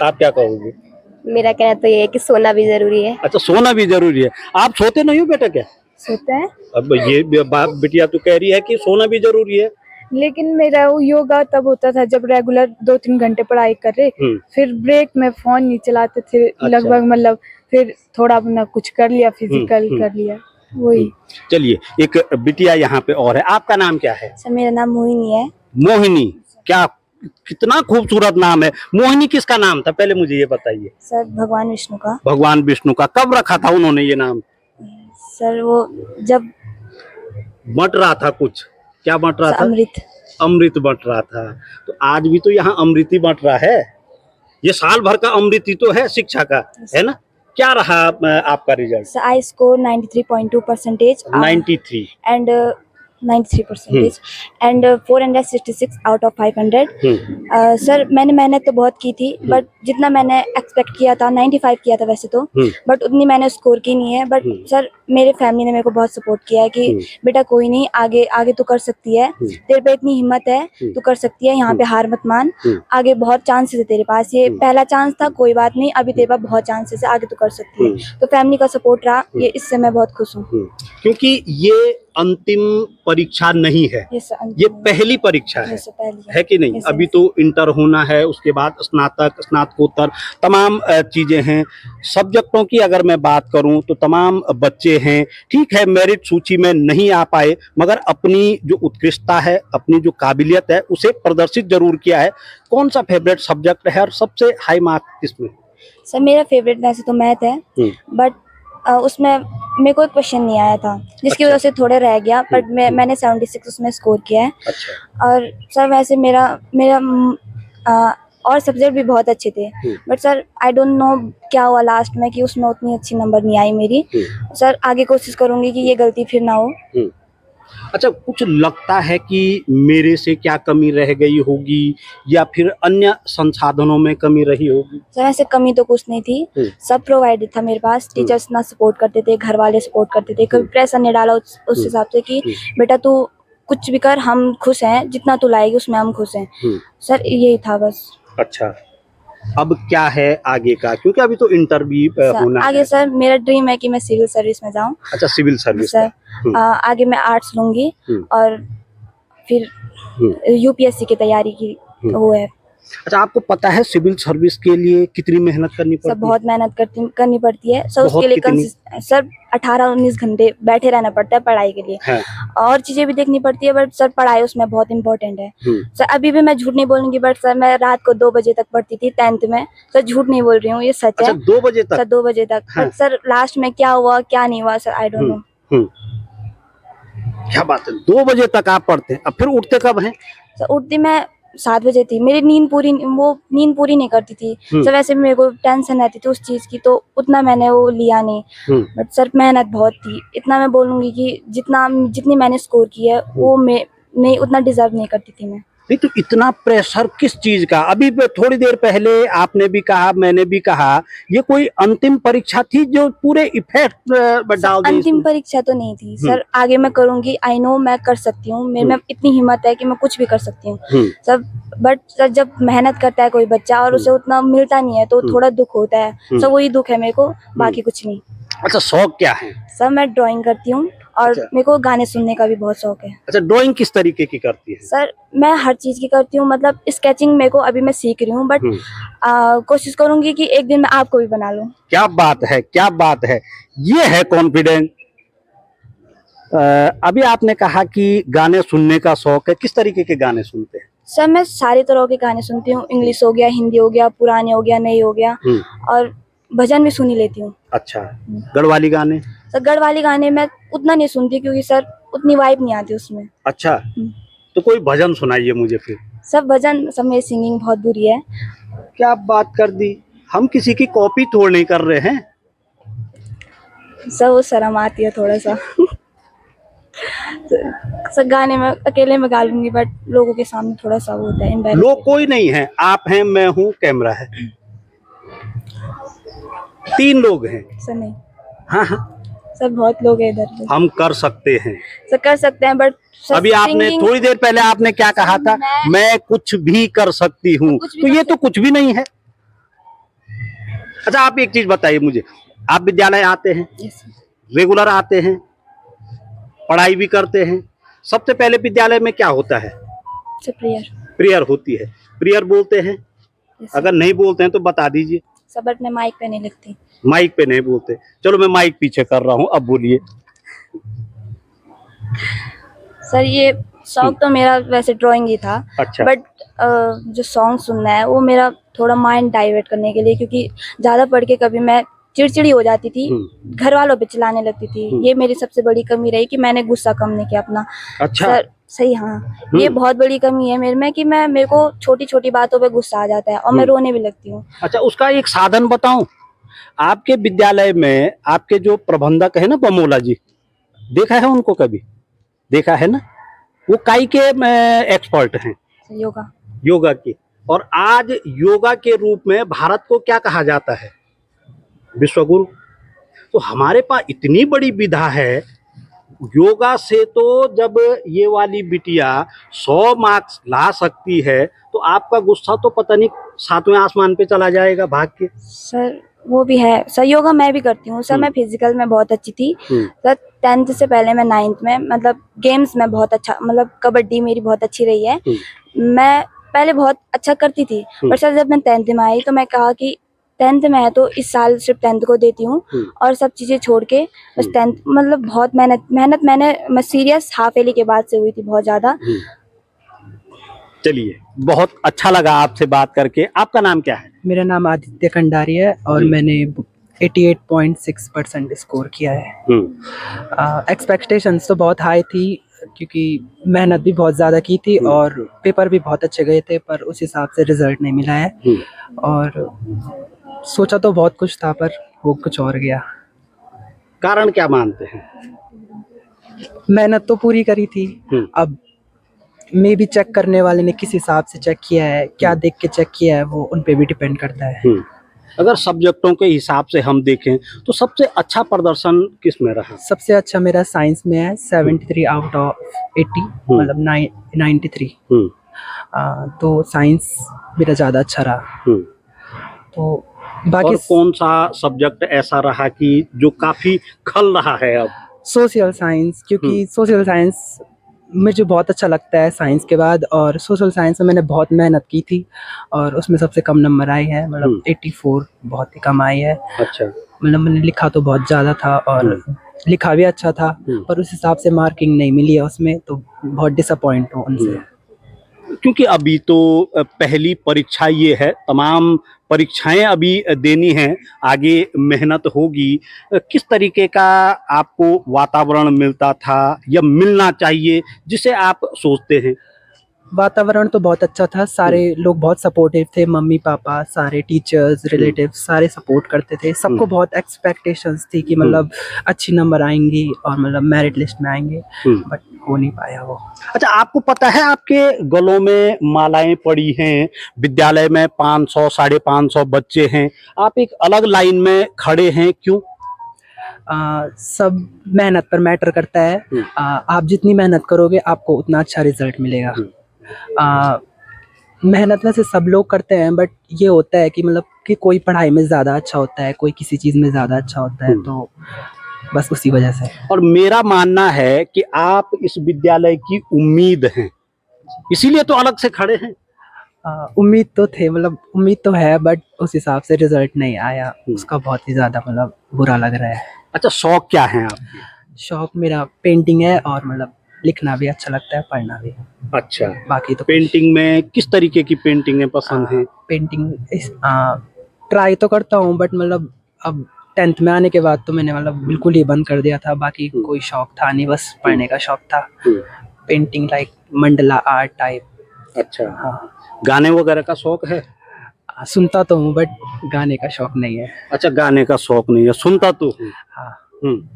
आप क्या कहोगे? मेरा कहना तो ये है कि सोना भी जरूरी है। अच्छा, सोना भी जरूरी है। आप सोते नहीं हो बेटा क्या? सोते हैं, अब ये बिटिया तो कह रही है कि सोना भी जरूरी है। लेकिन मेरा वो योगा तब होता था जब रेगुलर 2-3 घंटे पढ़ाई कर रहे, फिर ब्रेक में फोन नहीं चलाते थे लगभग, मतलब फिर थोड़ा अपना कुछ कर लिया, फिजिकल कर लिया, वही। चलिए, एक बिटिया यहाँ पे और है। आपका नाम क्या है? सर मेरा नाम मोहिनी है। मोहिनी, क्या कितना खूबसूरत नाम है। मोहिनी किसका नाम था, पहले मुझे ये बताइए। सर भगवान विष्णु का। भगवान विष्णु का। कब रखा था उन्होंने ये नाम? सर वो जब बट रहा था कुछ, क्या बट रहा था? अमृत। अमृत बट रहा था। तो आज भी तो यहाँ अमृत ही बट रहा है। ये साल भर का अमृत ही तो है शिक्षा का, है ना? क्या रहा आपका result? Sir I score 93.2% 93 and 93% and 466 out of 500। Sir मैंने मेहनत तो बहुत की थी, बट जितना मैंने एक्सपेक्ट किया था 95 किया था वैसे तो, बट उतनी मैंने स्कोर की नहीं है। बट सर मेरे फैमिली ने मेरे को बहुत सपोर्ट किया है कि बेटा कोई नहीं, आगे आगे तो कर सकती है, तेरे पे इतनी हिम्मत है, तू कर सकती है, यहाँ पे हार मत मान, आगे बहुत चांसेस है तेरे पास, ये पहला चांस था, कोई बात नहीं, अभी तेरे पास बहुत चांसेस है, आगे तो कर सकती है। तो फैमिली का सपोर्ट रहा, ये इससे मैं बहुत खुश हूँ। क्योंकि ये अंतिम परीक्षा नहीं है, ये पहली परीक्षा है कि नहीं? अभी तो इंटर होना है, उसके बाद स्नातक, स्नातकोत्तर, तमाम चीजें हैं। सब्जेक्टों की अगर मैं बात करूं तो तमाम बच्चे हैं, ठीक है, मेरिट सूची में नहीं आ पाए, मगर अपनी जो उत्कृष्टता है, अपनी जो काबिलियत है, उसे प्रदर्शित जरूर किया है। कौन सा फेवरेट सब्जेक्ट है और सबसे हाई मार्क किसमें? सर मेरा फेवरेट वैसे तो मैथ है, बट उसमें मेरे को क्वेश्चन नहीं आया था, जिसकी वजह से थोड़े रह गया, बट मैंने 76 उसमें स्कोर किया है। और सर वैसे मेरा और सब्जेक्ट भी बहुत अच्छे थे, but sir I don't know क्या हुआ लास्ट में कि उसमें उतनी अच्छी नंबर नहीं आई मेरी। सर आगे कोशिश करूंगी कि ये गलती फिर ना हो। अच्छा, कुछ लगता है कि मेरे से क्या कमी रह गई होगी, या फिर अन्य संसाधनों में कमी रही होगी? सर ऐसे कमी तो कुछ नहीं थी, सब प्रोवाइडेड था मेरे पास, टीचर्स ना सपोर्ट करते थे, घर वाले सपोर्ट करते थे, कभी प्रेशर नहीं डाला उस हिसाब से कि बेटा तू कुछ भी कर, हम खुश हैं, जितना तू लाएगी उसमें हम खुश हैं। सर यही था बस। अच्छा, अब क्या है आगे का, क्योंकि अभी तो इंटर भी होना आगे है। सर मेरा ड्रीम है कि मैं सिविल सर्विस में जाऊं अच्छा, सिविल सर्विस सर। का। आगे मैं आर्ट्स लूंगी और फिर यूपीएससी की तैयारी की वो है। अच्छा, आपको पता है सिविल सर्विस के लिए कितनी मेहनत करनी सर पड़ती है? बहुत मेहनत करनी पड़ती है सर। बहुत उसके लिए कितनी? सर 18-19 घंटे बैठे रहना पड़ता है पढ़ाई के लिए। है। और चीजें भी देखनी पड़ती है, बट सर पढ़ाई उसमें बहुत इंपॉर्टेंट है। सर अभी भी मैं झूठ नहीं बोलूंगी, बट सर मैं रात को 2 बजे तक पढ़ती थी 10th में। सर झूठ नहीं बोल रही हूँ, ये सच अच्छा, है। 2 बजे तक? सर 2 बजे तक। हाँ। बट सर लास्ट में क्या हुआ क्या नहीं हुआ सर, आई डोंट नो। क्या बात है, 2 बजे तक आप पढ़ते हैं, अब फिर उठते कब हैं? सर उठती मैं 7 बजे थी। मेरी नींद पूरी नहीं करती थी सर। वैसे भी मेरे को टेंशन रहती थी उस चीज की, तो उतना मैंने वो लिया नहीं। बट सर मेहनत बहुत थी। इतना मैं बोलूंगी कि जितनी मैंने स्कोर की है वो मैं नहीं उतना डिजर्व नहीं करती थी मैं। नहीं तो इतना प्रेशर किस चीज का? अभी थोड़ी देर पहले आपने भी कहा, मैंने भी कहा, ये कोई अंतिम परीक्षा थी जो पूरे इफेक्ट डाल दी। अंतिम परीक्षा तो नहीं थी सर। आगे मैं करूंगी, आई नो मैं कर सकती हूँ। मेरे में इतनी हिम्मत है कि मैं कुछ भी कर सकती हूँ सर। बट सर जब मेहनत करता है कोई बच्चा और उसे उतना मिलता नहीं है तो थोड़ा दुख होता है सर। वही दुख है मेरे को, बाकी कुछ नहीं। अच्छा, शौक क्या है? सर मैं ड्राइंग करती हूँ और अच्छा। मेरे को गाने सुनने का भी बहुत शौक है। अच्छा, ड्राइंग किस तरीके की करती है? सर मैं हर चीज की करती हूँ, मतलब स्केचिंग मेरे को अभी मैं सीख रही हूँ, बट कोशिश करूंगी कि एक दिन मैं आपको भी बना लूं। क्या बात है, क्या बात है, ये है कॉन्फिडेंस। अभी आपने कहा कि गाने सुनने का शौक है, किस तरीके के गाने सुनते हैं? सर मैं सारे तरह के गाने सुनती हूँ। इंग्लिश हो गया, हिंदी हो गया, पुराने हो गया, नए हो गया, और भजन भी सुन ही लेती हूँ। अच्छा, गढ़वाली गाने? सर गढ़वाली गाने मैं उतना नहीं सुनती क्योंकि सर उतनी वाइब नहीं आती उसमें। अच्छा, तो कोई भजन सुनाइए मुझे फिर। सब भजन, सब मेरी सिंगिंग बहुत बुरी है। क्या बात कर दी, हम किसी की कॉपी तोड़ नहीं कर रहे हैं। सर वो शर्म आती है थोड़ा सा। सर गाने में अकेले में गा लूंगी, बट लोगों के सामने थोड़ा सा वो होता है embarrassing। लोग कोई नहीं है, आप हैं, मैं हूँ, कैमरा है, 3 लोग हैं। सर नहीं। हाँ हाँ, सर बहुत लोग हैं इधर। हम कर सकते हैं। सर कर सकते हैं, बट अभी आपने थोड़ी देर पहले आपने क्या कहा था? मैं कुछ भी कर सकती हूँ, तो ये तो कुछ भी नहीं है। अच्छा, आप एक चीज बताइए मुझे, आप विद्यालय आते हैं, रेगुलर आते हैं, पढ़ाई भी करते हैं, सबसे पहले विद्यालय में क्या होता है? प्रेयर होती है। प्रेयर बोलते हैं? अगर नहीं बोलते हैं तो बता दीजिए। सर बट मैं माइक पे नहीं लिखती। माइक पे नहीं बोलते? चलो मैं माइक पीछे कर रहा हूँ, अब बोलिए। सर ये शौक तो मेरा वैसे ड्राइंग ही था। अच्छा। बट जो सॉन्ग सुनना है वो मेरा थोड़ा माइंड डाइवर्ट करने के लिए, क्योंकि ज्यादा पढ़ के कभी मैं चिड़चिड़ी हो जाती थी, घर वालों पे चिल्लाने लगती थी। ये मेरी सबसे बड़ी कमी रही कि मैंने गुस्सा कम नहीं किया अपना। अच्छा। सर सही, हाँ ये बहुत बड़ी कमी है मेरे में कि मेरे को छोटी छोटी बातों पे गुस्सा आ जाता है और मैं रोने भी लगती हूँ। अच्छा, उसका एक साधन बताऊं? आपके विद्यालय में आपके जो प्रबंधक है ना, बमोला जी, देखा है उनको कभी? देखा है ना, वो काई के एक्सपर्ट हैं, योगा के। और आज योगा के रूप में भारत को क्या कहा जाता है? विश्वगुरु। तो हमारे पास इतनी बड़ी विधा है योगा से, तो जब ये वाली बिटिया 100 मार्क्स ला सकती है तो आपका गुस्सा तो पता नहीं 7वें आसमान पे चला जाएगा भाग के। सर वो भी है सर, योगा मैं भी करती हूँ सर। मैं फिजिकल में बहुत अच्छी थी सर। 10th से पहले मैं 9th में, मतलब गेम्स में बहुत अच्छा, मतलब कबड्डी मेरी बहुत अच्छी रही है। मैं पहले बहुत अच्छा करती थी, पर सर जब मैं 10th में आई तो मैं कहा कि 10th में है तो इस साल सिर्फ 10th को देती हूँ और सब चीजें छोड़ के बस 10th, मतलब बहुत मेहनत मैं सीरियस हाफ ईयरली के बाद से हुई थी बहुत ज्यादा। चलिए, बहुत अच्छा लगा आपसे बात करके। आपका नाम क्या है? मेरा नाम आदित्य कंडारी है और मैंने 88.6% स्कोर किया है। एक्सपेक्टेशंस तो बहुत हाई थी क्योंकि मेहनत भी बहुत ज़्यादा की थी और पेपर भी बहुत अच्छे गए थे, पर उस हिसाब से रिजल्ट नहीं मिला है। और सोचा तो बहुत कुछ था पर वो कुछ और गया। कारण क्या मानते हैं? मेहनत तो पूरी करी थी, अब मे भी चेक करने वाले ने किस हिसाब से चेक किया है, क्या देख के चेक किया है, वो उन पे भी डिपेंड करता है। अगर सब्जेक्टों के हिसाब से हम देखें तो सबसे अच्छा प्रदर्शन किस में रहा? सबसे अच्छा मेरा साइंस में है, 73 आउट ऑफ 80, मतलब 93। तो साइंस मेरा ज़्यादा अच्छा रहा। तो और बाकी कौन सा सब्जेक्ट ऐसा रहा कि जो काफी खल रहा है अब? सोशल साइंस, क्योंकि सोशल साइंस मुझे बहुत अच्छा लगता है साइंस के बाद, और सोशल साइंस में मैंने बहुत मेहनत की थी और उसमें सबसे कम नंबर आए हैं, मतलब 84 बहुत ही कम आई है। अच्छा। मतलब मैंने लिखा तो बहुत ज़्यादा था और लिखा भी अच्छा था, पर उस हिसाब से मार्किंग नहीं मिली है उसमें, तो बहुत डिसअपॉइंट हूँ उनसे। क्योंकि अभी तो पहली परीक्षा ये है, तमाम परीक्षाएं अभी देनी हैं, आगे मेहनत होगी। किस तरीके का आपको वातावरण मिलता था या मिलना चाहिए जिसे आप सोचते हैं? वातावरण तो बहुत अच्छा था, सारे लोग बहुत सपोर्टिव थे, मम्मी पापा, सारे टीचर्स, रिलेटिव्स सारे सपोर्ट करते थे। सबको बहुत एक्सपेक्टेशंस थी कि मतलब अच्छी नंबर आएंगी और मतलब मेरिट लिस्ट में आएंगे, बट हो नहीं पाया वो। अच्छा, आपको पता है आपके गलों में मालाएं पड़ी हैं, विद्यालय में 500 550 बच्चे हैं, आप एक अलग लाइन में खड़े हैं, क्यों? सब मेहनत पर मैटर करता है। आप जितनी मेहनत करोगे आपको उतना अच्छा रिजल्ट मिलेगा। मेहनत वैसे सब लोग करते हैं, बट ये होता है कि मतलब कि कोई पढ़ाई में ज़्यादा अच्छा होता है, कोई किसी चीज़ में ज़्यादा अच्छा होता है, तो बस उसी वजह से। और मेरा मानना है कि आप इस विद्यालय की उम्मीद हैं, इसीलिए तो अलग से खड़े हैं। उम्मीद तो थे, मतलब उम्मीद तो है, बट उस हिसाब से रिजल्ट नहीं आया, उसका बहुत ही ज़्यादा मतलब बुरा लग रहा है। अच्छा, शौक क्या है आपके? शौक मेरा पेंटिंग है और मतलब लिखना भी अच्छा लगता है, पढ़ना भी। अच्छा, बाकी तो पेंटिंग में किस तरीके की पेंटिंगें पसंद हैं? पेंटिंग ट्राई तो करता हूँ, बट मतलब अब 10th में आने के बाद तो मैंने मतलब बिल्कुल ही बंद कर दिया था। बाकी कोई शौक था नहीं, बस पढ़ने का शौक था। Painting like Mandla art type. अच्छा, हाँ, गाने वगैरह का शौक है? सुनता तो हूँ बट गाने का शौक नहीं है। अच्छा, गाने का शौक नहीं है, सुनता तो हूँ। हाँ, हम्म,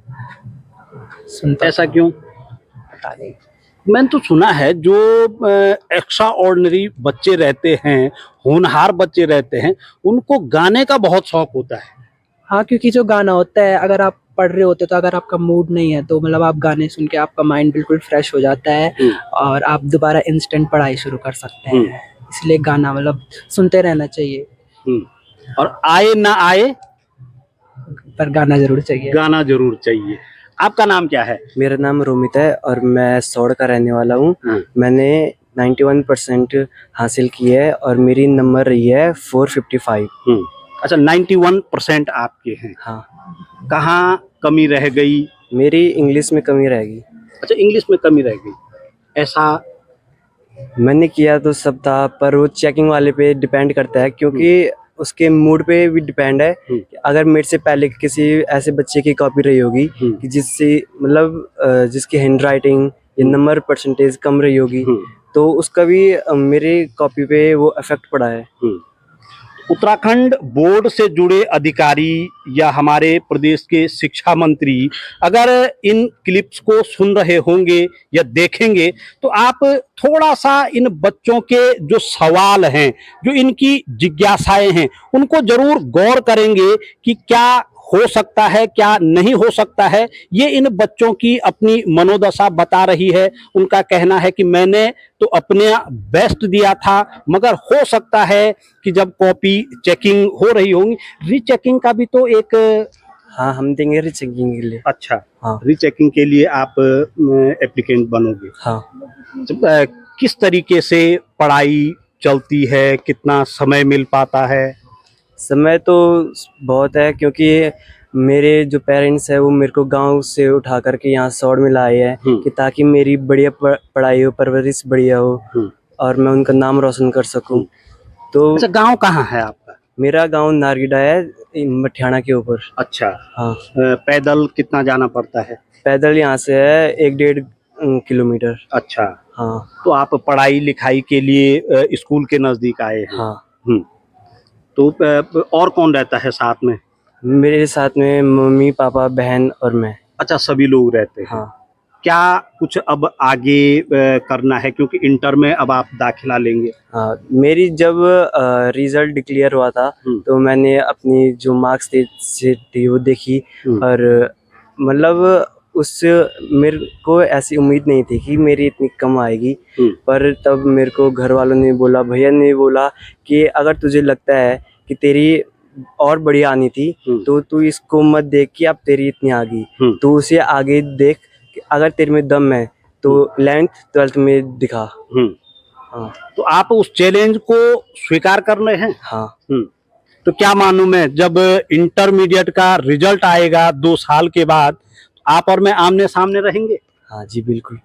सुनता ऐसा तो क्यों? पता नहीं। मैंने तो सुना है जो एक्स्ट्रा ऑर्डिनरी बच्चे रहते हैं, होनहार बच्चे रहते हैं, उनको गाने का बहुत शौक होता है। हाँ, क्योंकि जो गाना होता है, अगर आप पढ़ रहे होते तो अगर आपका मूड नहीं है तो मतलब आप गाने सुन के आपका माइंड बिल्कुल फ्रेश हो जाता है और आप दोबारा इंस्टेंट पढ़ाई शुरू कर सकते हैं। इसलिए गाना मतलब सुनते रहना चाहिए। और आए ना आए, पर गाना जरूर चाहिए। गाना जरूर चाहिए। आपका नाम क्या है? मेरा नाम रोमित है और मैं सौड़ का रहने वाला हूँ। मैंने 91% हासिल की है और मेरी नंबर रही है 455। अच्छा, 91% आपके हैं। हाँ। कहाँ कमी रह गई? मेरी इंग्लिश में कमी रहेगी। अच्छा, इंग्लिश में कमी रह गई, ऐसा? मैंने किया तो सब था, पर वो चेकिंग वाले पे डिपेंड करता है, क्योंकि उसके मूड पे भी डिपेंड है। कि अगर मेरे से पहले किसी ऐसे बच्चे की कॉपी रही होगी कि जिससे मतलब जिसकी हैंड राइटिंग या नंबर परसेंटेज कम रही होगी, तो उसका भी मेरे कॉपी पे वो इफेक्ट पड़ा है। उत्तराखंड बोर्ड से जुड़े अधिकारी या हमारे प्रदेश के शिक्षा मंत्री अगर इन क्लिप्स को सुन रहे होंगे या देखेंगे तो आप थोड़ा सा इन बच्चों के जो सवाल हैं, जो इनकी जिज्ञासाएं हैं, उनको जरूर गौर करेंगे कि क्या हो सकता है, क्या नहीं हो सकता है। ये इन बच्चों की अपनी मनोदशा बता रही है। उनका कहना है कि मैंने तो अपने बेस्ट दिया था, मगर हो सकता है कि जब कॉपी चेकिंग हो रही होंगी, रीचेकिंग का भी तो एक। हाँ, हम देंगे रीचेकिंग के लिए। अच्छा, हाँ। रीचेकिंग के लिए आप एप्लीकेंट बनोगे? हाँ। किस तरीके से पढ़ाई चलती है, कितना समय मिल पाता है? समय तो बहुत है, क्योंकि मेरे जो पेरेंट्स है वो मेरे को गांव से उठा करके यहाँ सौड़ में लाए हैं कि ताकि मेरी बढ़िया पढ़ाई हो, परवरिश बढ़िया हो और मैं उनका नाम रोशन कर सकूं। तो अच्छा, गांव कहाँ है आपका? मेरा गांव नारगीडा है, मठियाना के ऊपर। अच्छा। हाँ। पैदल कितना जाना पड़ता है? पैदल यहाँ से है 1-1.5 किलोमीटर। अच्छा। हाँ। तो आप पढ़ाई लिखाई के लिए स्कूल के नजदीक आए हैं? हाँ। तो और कौन रहता है साथ में? मेरे साथ में मम्मी पापा बहन और मैं। अच्छा, सभी लोग रहते हैं। हाँ। क्या कुछ अब आगे करना है, क्योंकि इंटर में अब आप दाखिला लेंगे? हाँ, मेरी जब रिजल्ट डिक्लेयर हुआ था तो मैंने अपनी जो मार्क्स थी वो देखी और मतलब उस मेरे को ऐसी उम्मीद नहीं थी कि मेरी इतनी कम आएगी। पर तब मेरे को घर वालों ने बोला, भैया ने बोला कि अगर तुझे लगता है कि तेरी और बढ़िया आनी थी तो तू इसको मत देख कि अब तेरी इतनी आ गई, तू उसे आगे देख कि अगर तेरे में दम है तो 11th 12th में दिखा। हाँ। तो आप उस चैलेंज को स्वीकार कर रहे हैं? हाँ। तो क्या मानूं मैं, जब इंटरमीडिएट का रिजल्ट आएगा 2 साल के बाद, आप और मैं आमने सामने रहेंगे? हाँ जी, बिल्कुल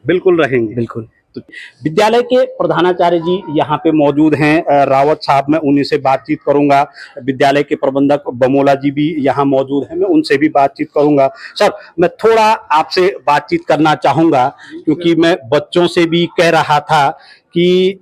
बिल्कुल रहेंगे। बिल्कुल। तो विद्यालय के प्रधानाचार्य जी यहाँ पे मौजूद हैं, रावत साहब, मैं उन्हीं से बातचीत करूंगा। विद्यालय के प्रबंधक बमोला जी भी यहाँ मौजूद हैं, मैं उनसे भी बातचीत करूंगा। सर, मैं थोड़ा आपसे बातचीत करना चाहूंगा क्योंकि मैं बच्चों से भी कह रहा था कि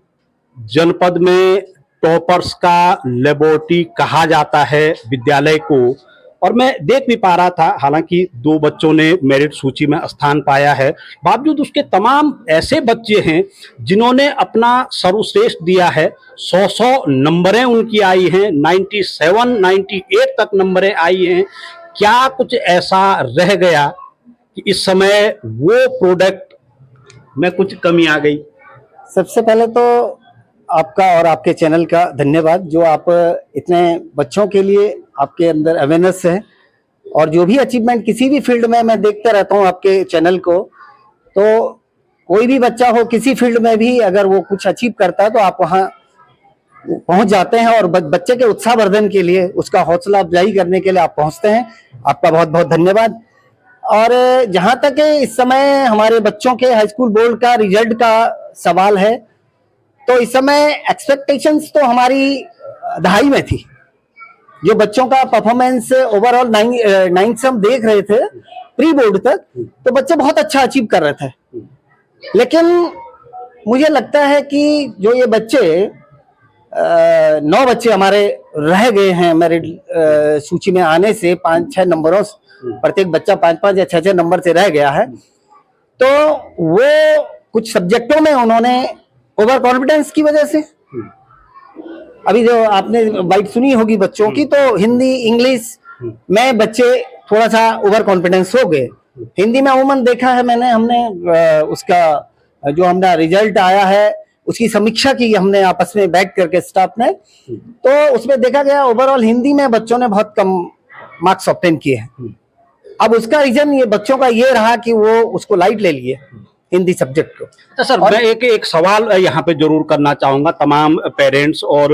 जनपद में टॉपर्स का लेबोरेटरी कहा जाता है विद्यालय को, और मैं देख भी पा रहा था, हालांकि 2 बच्चों ने मेरिट सूची में स्थान पाया है, बावजूद उसके तमाम ऐसे बच्चे हैं जिन्होंने अपना सर्वश्रेष्ठ दिया है। 100 नंबरें उनकी आई हैं, 97 98 तक नंबरें आई हैं। क्या कुछ ऐसा रह गया कि इस समय वो प्रोडक्ट में कुछ कमी आ गई? सबसे पहले तो आपका और आपके चैनल का धन्यवाद, जो आप इतने बच्चों के लिए आपके अंदर अवेयरनेस है, और जो भी अचीवमेंट किसी भी फील्ड में मैं देखता रहता हूँ आपके चैनल को, तो कोई भी बच्चा हो किसी फील्ड में भी अगर वो कुछ अचीव करता है तो आप वहाँ पहुंच जाते हैं और बच्चे के उत्साहवर्धन के लिए, उसका हौसला अफजाई करने के लिए आप पहुंचते हैं। आपका बहुत बहुत धन्यवाद। और जहां तक इस समय हमारे बच्चों के हाई स्कूल बोर्ड का रिजल्ट का सवाल है, तो इस समय एक्सपेक्टेशंस तो हमारी दहाई में थी। जो बच्चों का परफॉर्मेंस ओवरऑल 9th हम देख रहे थे प्री बोर्ड तक, तो बच्चे बहुत अच्छा अचीव कर रहे थे। लेकिन मुझे लगता है कि जो ये बच्चे 9 बच्चे हमारे रह गए हैं मेरिट सूची में आने से, 5-6 नंबरों, प्रत्येक बच्चा 5-5 या 6-6 नंबर से रह गया है, तो वो कुछ सब्जेक्टों में उन्होंने ओवर कॉन्फिडेंस की वजह से, अभी जो आपने बाइट सुनी होगी बच्चों की, तो हिंदी इंग्लिश में बच्चे थोड़ा सा ओवर कॉन्फिडेंस हो गए। हिंदी में अमूमन देखा है मैंने, हमने उसका जो हमारा रिजल्ट आया है उसकी समीक्षा की हमने आपस में बैठ करके स्टाफ ने, तो उसमें देखा गया ओवरऑल हिंदी में बच्चों ने बहुत कम मार्क्स ऑब्टेन किए हैं। अब उसका रीजन ये बच्चों का ये रहा कि वो उसको लाइट ले लिए हिंदी सब्जेक्ट को। तो सर, मैं एक सवाल यहाँ पे जरूर करना चाहूंगा, तमाम पेरेंट्स और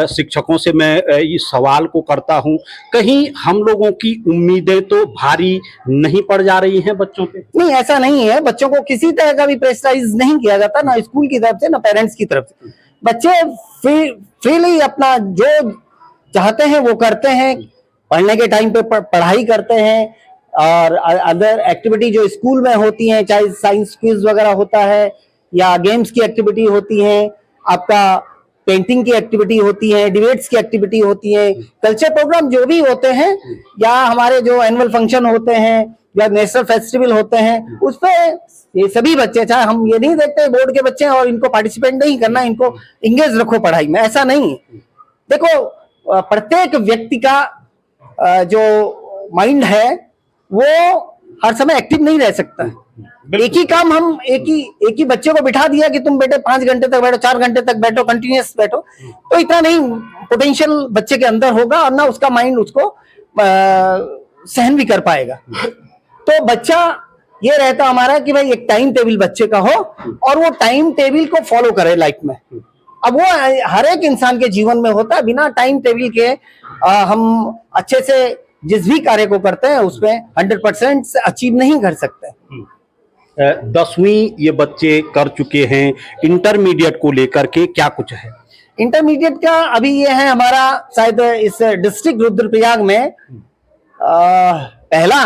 शिक्षकों से मैं इस सवाल को करता हूँ, कहीं हम लोगों की उम्मीदें तो भारी नहीं पड़ जा रही हैं बच्चों पे? नहीं, ऐसा नहीं है। बच्चों को किसी तरह का भी प्रेशराइज नहीं किया जाता, ना स्कूल की तरफ से ना पेरेंट्स की तरफ से। बच्चे फ्रीली अपना जो चाहते हैं वो करते हैं, पढ़ने के टाइम पे पढ़ाई करते हैं, और अदर एक्टिविटी जो स्कूल में होती हैं, चाहे साइंस क्विज वगैरह होता है या गेम्स की एक्टिविटी होती है, आपका पेंटिंग की एक्टिविटी होती है, डिबेट्स की एक्टिविटी होती है, कल्चर प्रोग्राम जो भी होते हैं, या हमारे जो एनुअल फंक्शन होते हैं या नेशनल फेस्टिवल होते हैं, उसमें ये सभी बच्चे, चाहे हम ये नहीं देखते बोर्ड के बच्चे और इनको पार्टिसिपेट नहीं करना, इनको इंगेज रखो पढ़ाई में, ऐसा नहीं। देखो, प्रत्येक व्यक्ति का जो माइंड है वो हर समय एक्टिव नहीं रह सकता है। एक ही काम हम एक ही बच्चे को बिठा दिया कि तुम बेटे 5 घंटे तक बैठो, 4 घंटे तक बैठो, कंटिन्यूअस बैठो, तो इतना नहीं पोटेंशियल बच्चे के अंदर होगा, और ना उसका माइंड उसको सहन भी कर पाएगा। तो बच्चा ये रहता हमारा कि भाई एक टाइम टेबल बच्चे का हो, और वो टाइम टेबल को फॉलो करे लाइफ में। अब वो हर एक इंसान के जीवन में होता है, बिना टाइम टेबल के हम अच्छे से जिस भी कार्य को करते हैं उसमें 100% से अचीव नहीं कर सकते। 10वीं ये बच्चे कर चुके हैं, इंटरमीडिएट को लेकर के क्या कुछ है? इंटरमीडिएट का अभी ये है हमारा, शायद इस डिस्ट्रिक्ट रुद्रप्रयाग में पहला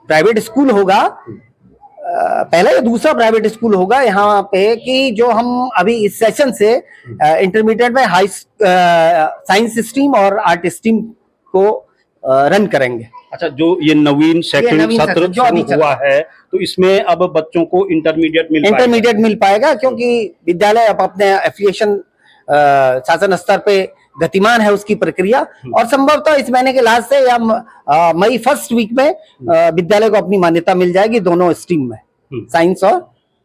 प्राइवेट स्कूल होगा, पहला या दूसरा प्राइवेट स्कूल होगा यहाँ पे, कि जो हम अभी इस सेशन से इंटरमीडिएट में हाई साइंस स्ट्रीम और आर्ट स्ट्रीम को रन करेंगे। अच्छा, जो ये नवीन सेकंड सत्र जो अभी हुआ है, तो इसमें अब बच्चों को इंटरमीडिएट मिल पाएगा, क्योंकि विद्यालय अब अपने एफिलिएशन शासन स्तर पे गतिमान है उसकी प्रक्रिया, और संभवतः इस महीने के लास्ट से या मई फर्स्ट वीक में विद्यालय को अपनी मान्यता मिल जाएगी दोनों स्ट्रीम में, साइंस और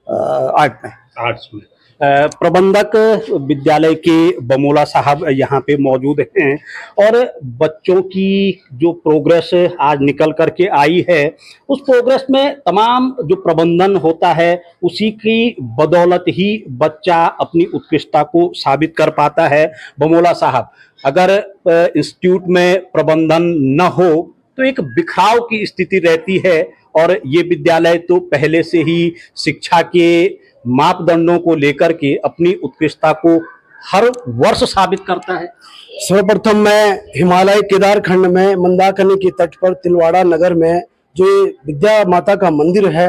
आर्ट में। आर्ट्स में प्रबंधक विद्यालय के बमोला साहब यहाँ पे मौजूद हैं और बच्चों की जो प्रोग्रेस आज निकल करके आई है उस प्रोग्रेस में तमाम जो प्रबंधन होता है उसी की बदौलत ही बच्चा अपनी उत्कृष्टता को साबित कर पाता है। बमोला साहब, अगर इंस्टीट्यूट में प्रबंधन न हो तो एक बिखराव की स्थिति रहती है और ये विद्यालय तो पहले से ही शिक्षा के मापदंडों को लेकर के अपनी उत्कृष्टता को हर वर्ष साबित करता है। सर्वप्रथम मैं हिमालय केदार खंड में मंदाकिनी के तट पर तिलवाड़ा नगर में जो विद्या माता का मंदिर है,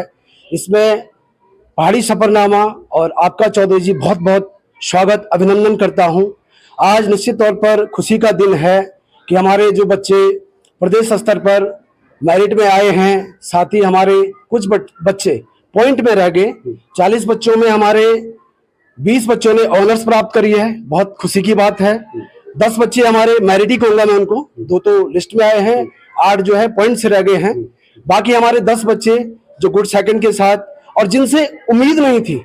इसमें पहाड़ी सफरनामा और आपका चौधरी जी बहुत बहुत स्वागत अभिनंदन करता हूं। आज निश्चित तौर पर खुशी का दिन है कि हमारे जो बच्चे प्रदेश स्तर पर मेरिट में आए हैं, साथ ही हमारे कुछ बच्चे पॉइंट में रह गए। 40 बच्चों में हमारे 20 बच्चों ने ऑनर्स प्राप्त करी है, बहुत खुशी की बात है। 10 बच्चे हमारे मेरिट ही कहूंगा मैं उनको, 2 तो लिस्ट में आए हैं, 8 जो है पॉइंट से रह गए हैं। बाकी हमारे 10 बच्चे जो गुड सेकंड के साथ, और जिनसे उम्मीद नहीं थी,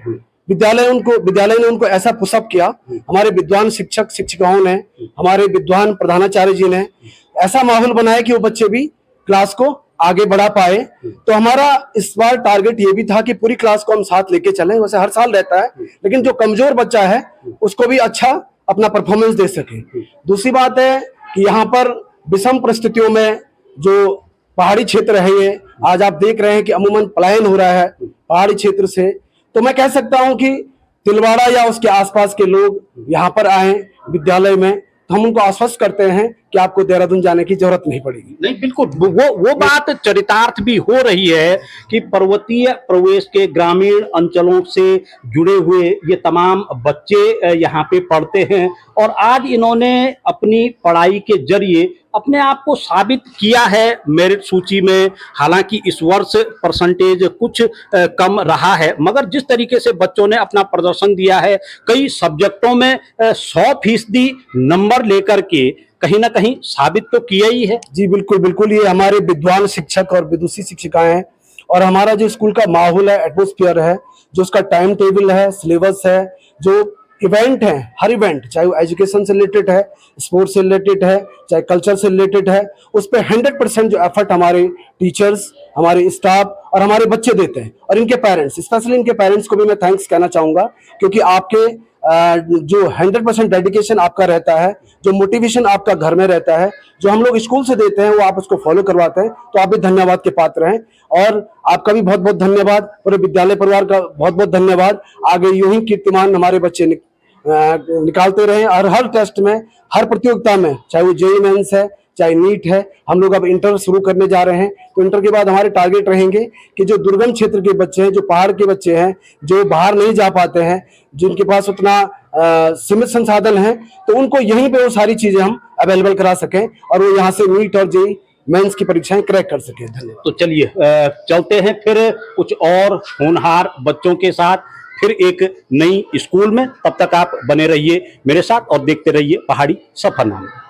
विद्यालय ने उनको ऐसा पुशअप किया। हमारे विद्वान शिक्षक शिक्षिकाओं ने, हमारे विद्वान प्रधानाचार्य जी ने ऐसा माहौल बनाया कि वो बच्चे भी क्लास को आगे बढ़ा पाए। तो हमारा इस बार टारगेट ये भी था कि पूरी क्लास को हम साथ लेके चलें। वैसे हर साल रहता है, लेकिन जो कमजोर बच्चा है उसको भी अच्छा अपना परफॉर्मेंस दे सके। दूसरी बात है कि यहाँ पर विषम परिस्थितियों में जो पहाड़ी क्षेत्र है, ये आज आप देख रहे हैं कि अमूमन पलायन हो रहा है पहाड़ी क्षेत्र से। तो मैं कह सकता हूँ कि तिलवाड़ा या उसके आसपास के लोग यहाँ पर आए विद्यालय में, तो हम उनको आश्वस्त करते हैं कि आपको देहरादून जाने की जरूरत नहीं पड़ेगी। नहीं, बिल्कुल वो बात चरितार्थ भी हो रही है कि पर्वतीय प्रवेश के ग्रामीण अंचलों से जुड़े हुए ये तमाम बच्चे यहाँ पे पढ़ते हैं और आज इन्होंने अपनी पढ़ाई के जरिए अपने आप को साबित किया है मेरिट सूची में। हालांकि इस वर्ष परसेंटेज कुछ कम रहा है, मगर जिस तरीके से बच्चों ने अपना प्रदर्शन दिया है, कई सब्जेक्टों में 100% नंबर लेकर के कहीं ना कहीं साबित तो किया ही है। जी बिल्कुल बिल्कुल, ये हमारे विद्वान शिक्षक और विदुषी शिक्षिकाएं हैं और हमारा जो स्कूल का माहौल है, एटमॉस्फेयर है, जो उसका टाइम टेबल है, सिलेबस है, जो इवेंट है, हर इवेंट चाहे वो एजुकेशन से रिलेटेड है, स्पोर्ट्स से रिलेटेड है, चाहे कल्चर से रिलेटेड है, उस पर 100% जो एफर्ट हमारे टीचर्स, हमारे स्टाफ और हमारे बच्चे देते हैं। और इनके पेरेंट्स, स्पेशली इनके पेरेंट्स को भी मैं थैंक्स कहना चाहूंगा, क्योंकि आपके जो 100% डेडिकेशन आपका रहता है, जो मोटिवेशन आपका घर में रहता है, जो हम लोग स्कूल से देते हैं, वो आप उसको फॉलो करवाते हैं। तो आप भी धन्यवाद के पात्र हैं और आपका भी बहुत बहुत धन्यवाद, पूरे विद्यालय परिवार का बहुत बहुत धन्यवाद। आगे यूं ही कीर्तिमान हमारे बच्चे निकालते रहे और हर टेस्ट में, हर प्रतियोगिता में, चाहे वो जेईई मेंस है, चाहे नीट है। हम लोग अब इंटर शुरू करने जा रहे हैं, तो इंटर के बाद हमारे टारगेट रहेंगे कि जो दुर्गम क्षेत्र के बच्चे हैं, जो पहाड़ के बच्चे हैं, जो बाहर नहीं जा पाते हैं, जिनके पास उतना सीमित संसाधन है, तो उनको यहीं पे वो सारी चीजें हम अवेलेबल करा सकें और वो यहाँ से नीट और जेईई मेंस की परीक्षाएं क्रैक कर सकें। धन्यवाद। तो चलिए चलते हैं फिर कुछ और होनहार बच्चों के साथ फिर एक नई स्कूल में। तब तक आप बने रहिए मेरे साथ और देखते रहिए पहाड़ी सफरनामा।